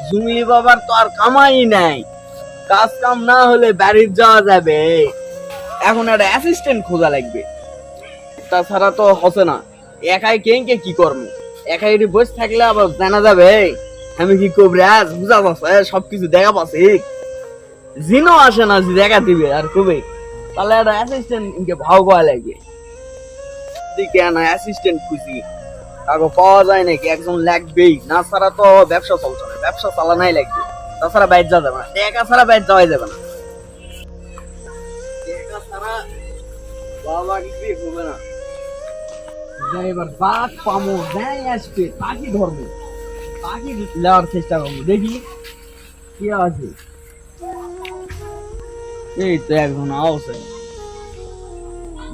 জুমলি বাবার তো আর কামাই নাই, কাজ কাম না হলে বাড়ির যাওয়া যাবে। এখন একটা অ্যাসিস্ট্যান্ট খোঁজা লাগবে, তাছাড়া তো হচ্ছে না। একাই কে কি করবো, একাই বসে থাকলে আবার জানা যাবে আমি কি করবো। আজ বুঝা পাচ্ছে সবকিছু দেখা পাচ্ছি, জিনও আসে না যে দেখা দিবে আর কবে। তাহলে একটা অ্যাসিস্ট্যান্ট ভাও করা লাগবে। দিকে না অ্যাসিস্ট্যান্ট খুঁজি, কাগো পাওয়া যায় নাকি, একজন লাগবেই, না ছাড়া তো ব্যবসা চলছে না, ব্যবসা চালানাই লাগবে। তাছাড়া বাইর যাওয়া যাবে না, টাকা ছাড়া বাইর যাওয়াই যাবে না, টাকা ছাড়া বাবা কিছুই হবে না। এবার বাঘ পামো যাই আসবে তাকে ধরবো, তাকে নেওয়ার চেষ্টা করবো, দেখি কি আছে। এই তো একজন আছে,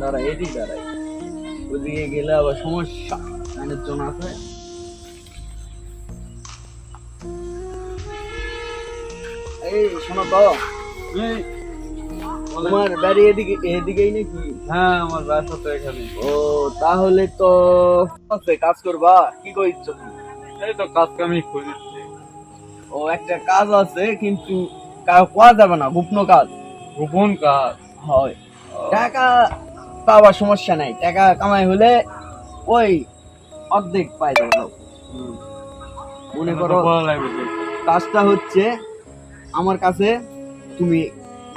দাঁড়াই এদিক দাঁড়াই, ওদিকে গেলে আবার সমস্যা, কানের জন্য আছে। এই শোনো তো, তোমার বাড়ি এদিকে এদিকেই নাকি? হ্যাঁ, আমার বাসা তো এখানে। ও তাহলে তো আছে, কাজ করবা, কি করছো তুমি? এই তো কাজ কামই খুঁজছি। ও একটা কাজ আছে, কিন্তু কোয়া যাবে না, গোপন কাজ। গোপন কাজ? হয়, টাকা পাওয়ার সমস্যা নাই, টাকা কামাই হলে ওই অর্ধেক পাই যাবে। মনে করো কাজটা হচ্ছে আমার কাছে, তুমি,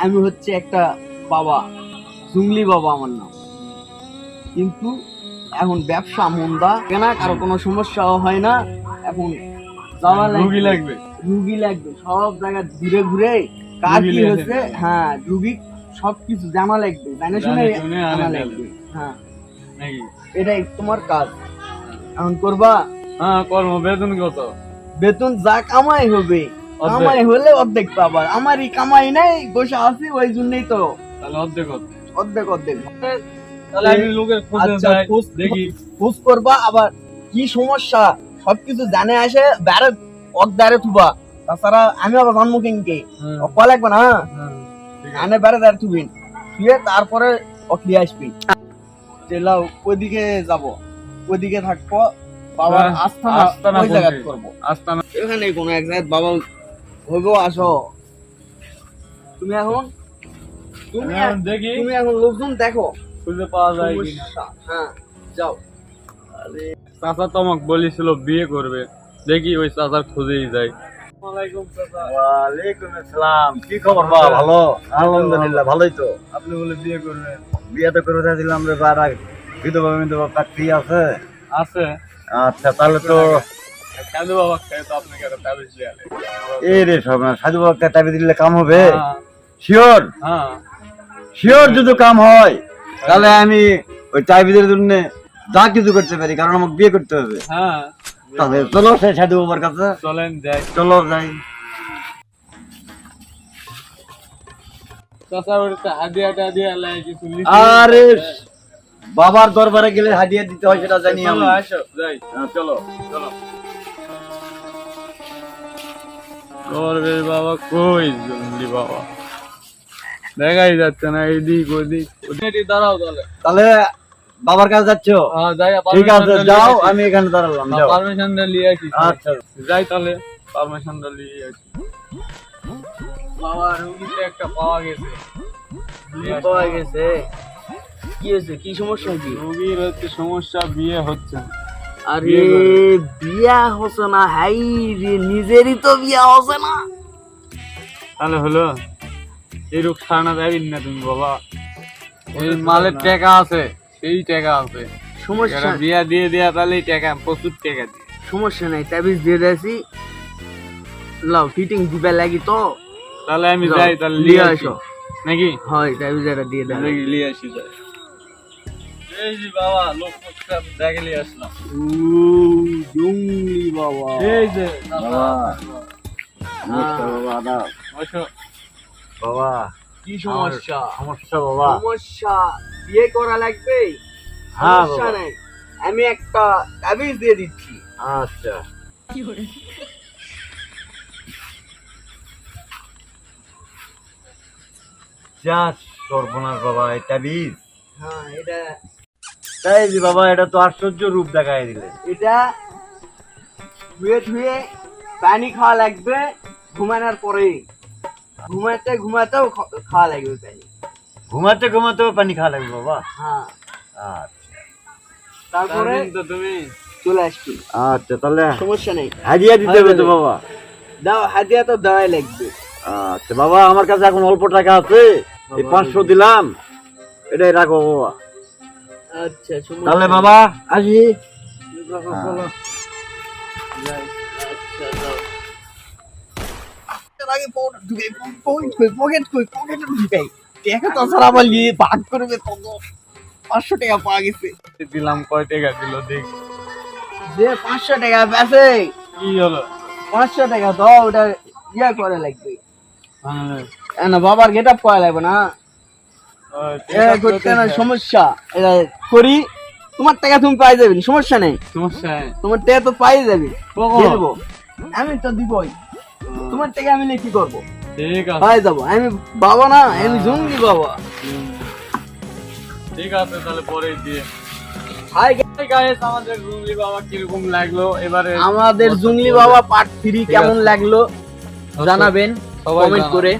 আমি হচ্ছে একটা বাবা, জুংলি বাবা আমার নাম, কিন্তু এখন ব্যবসা মন্দা কেনা, কারো কোনো সমস্যাও হয় না। এখন যাওয়া রুগী লাগবে, রুগী লাগবে, সব জায়গায় ঘুরে ঘুরে কার কি হয়েছে, হ্যাঁ রুগী সবকিছু জানা লাগবে, জানে শুনে আনা লাগবে। হ্যাঁ নাকি? এটাই তোমার কাজ, এখন করবা। হ্যাঁ কর্ম। বেতন কত? বেতন যা কামাই হবে, কামাই হলে অর্ধেক পাবা। আমারই কামাই নাই, বসে আছি, ওই জন্যই তো। তাহলে অর্ধেক অর্ধেক অর্ধেক তাহলে আমি লোকের খোঁজে যাই, দেখি খোঁজ করবা, আবার কি সমস্যা সবকিছু জানে আসে, বেড়ে অর্ধারে থুবা। তাছাড়া আমি আবার জানবো কিনকে কয়া লাগবে না, আনে বেড়ে দাঁড়ে থুবিন, থুয়ে তারপরে অক্লিয়ে আসবি। লাও ওইদিকে যাবো, ওইদিকে থাকবো, বাবার আস্থানা ওই জায়গা করবো। আস্তানা এখানে কোনো এক জায়গায় বাবা হইবো, আসো তুমি এখন, দেখি তুমি এখন লোকজন দেখো খুঁজে পাওয়া যায় কিনা। হ্যাঁ যাও। চাচা তো আমাকে বলেছিল বিয়ে করবে, দেখি ওই চাচার খুঁজেই যাই। ওয়ালাইকুম আসসালাম, কি খবর বাবা? ভালো, আলহামদুলিল্লাহ ভালোই তো। আপনি বলে বিয়ে করবেন? বিয়ে তো করে দিলাম রে বারা, বিধবা বিধবা কাটতি আছে। আছে। আচ্ছা তাহলে তো সাধু বাবা খাই তো আপনাকে একটা তাবিজ দিয়ে আলে। এই রে সব না, সাধু বাবাকে টাবি দিলে কাম হবে? হ্যাঁ শিওর? হ্যাঁ শিওর যদি কাম হয় তাহলে আমি ওই টাইবিদের জন্য যা কিছু করতে পারি, কারণ আমাকে বিয়ে করতে হবে। হ্যাঁ তাহলে চলো সেই সাধু বাবার কাছে, চলেন যাই। চলো যাই। চাচা ওটা হাদিয়া টাদিয়া লাই কিছু লিখে। আরে বাবার দরবারে গেলে হাদিয়া দিতে হয় সেটা জানি আমি। চলো আসো যাই। হ্যাঁ, চলো চলো। করবে বাবা কই? জঙ্গলি বাবা দেখাই যাচ্ছে না, এদিক ওদিক। দাঁড়াও তাহলে। তাহলে বাবার কাছে যাচ্ছ? হ্যাঁ যাই। ঠিক আছে যাও, আমি এখানে দাঁড়ালাম, যাও। পারমিশনটা নিয়ে আসি। আচ্ছা যাই তাহলে, পারমিশনটা নিয়ে আসি। বাবা রুগীতে একটা পাওয়া গেছে। পাওয়া গেছে? কি হয়েছে, কি সমস্যা কি? রুগীর হচ্ছে সমস্যা, বিয়ে হচ্ছে না। আরে বিয়া হচ্ছে না, হাই রে, নিজেরই তো বিয়া হচ্ছে না। তাহলে হলো এই রোগ সারানো যাবি না তুমি বাবা? এই মালের টাকা আছে, সেই টাকা আছে, সমস্যা বিয়া দিয়ে দেয়া তাহলে টাকা, প্রচুর টাকা দিয়ে। সমস্যা নাই, তাবিজ দিয়ে দিয়েছি, লাও ফিটিং দিবে লাগি তো। তাহলে আমি যাও, যাই, তাহলে নিয়ে নিয়ে আসো। আসো নাকি? হয় তাবিজ এটা দিয়ে দেন। দেখি নিয়ে আসি যাই। এই যে বাবা লোক দেখে নিয়ে আসলাম। জঙ্গলি বাবা, এই যে বাবা, নমস্কার বাবা, আদাব। বসো। বাবা কি সমস্যা? সমস্যা বাবা? সমস্যা বিয়ে করা লাগবে? হ্যাঁ সমস্যা বাবা। নেই, আমি একটা তাবিজ দিয়ে দিচ্ছি। আচ্ছা যা সর্বনাশ বাবা, এটা বীজ। হ্যাঁ এটা, তাই যে বাবা, এটা তো আশ্চর্য রূপ দেখায় দিলে। এটা ধুয়ে ধুয়ে পানি খাওয়া লাগবে ঘুমানোর পরে, ঘুমাতেও খাওয়া লাগবে পানি। ঘুমাতে ঘুমাতেও পানি খাওয়া লাগবে বাবা। হ্যাঁ, আচ্ছা তারপরে তো তুমি চলে আসবি, আচ্ছা, তাহলে সমস্যা নেই। হাদিয়া দিতে হবে তো বাবা। দাও, হাদিয়া তো দেওয়াই লাগবে। আচ্ছা বাবা, আমার কাছে এখন অল্প টাকা আছে, এই 500 দিলাম, এটাই রাখো বাবা। আচ্ছা, সমস্যা তাহলে নেই। বাবা আসি। চলো। আচ্ছা, দাও। এর আগে পকেটে ঢুকাই। টাকা তাছাড়া আমার নিয়ে ভাগ করবে তত 500 টাকা পাওয়া গেছে। দিলাম, কয় টাকা দিল দেখ। যে 500 টাকা বেচে, কি হলো? 500 টাকা দাও, ওটা ইয়া করে লাগবে। না বাবার গেট আপ করা লাগবে না, করতে না সমস্যা। এটা করি, তোমার টাকা তুমি পাই যাবে, সমস্যা নেই। সমস্যা নেই। তোমার টাকা তো পাই যাবে, কখন? দিয়ে দেবো। আমি তো দিবই, তোমার টাকা আমি নিয়ে কি করবো? ঠিক আছে, পাই যাবো। আমি বাবা না, আমি জঙ্গি বাবা। ঠিক আছে, তাহলে পরে দিয়ে। হাই গাইস, আমাদের জুংলি বাবা কিরকম লাগলো এবারে? আমাদের জুংলি বাবা পার্ট 3 কেমন লাগলো জানাবেন সবাই কমেন্ট জানাবেন। করে।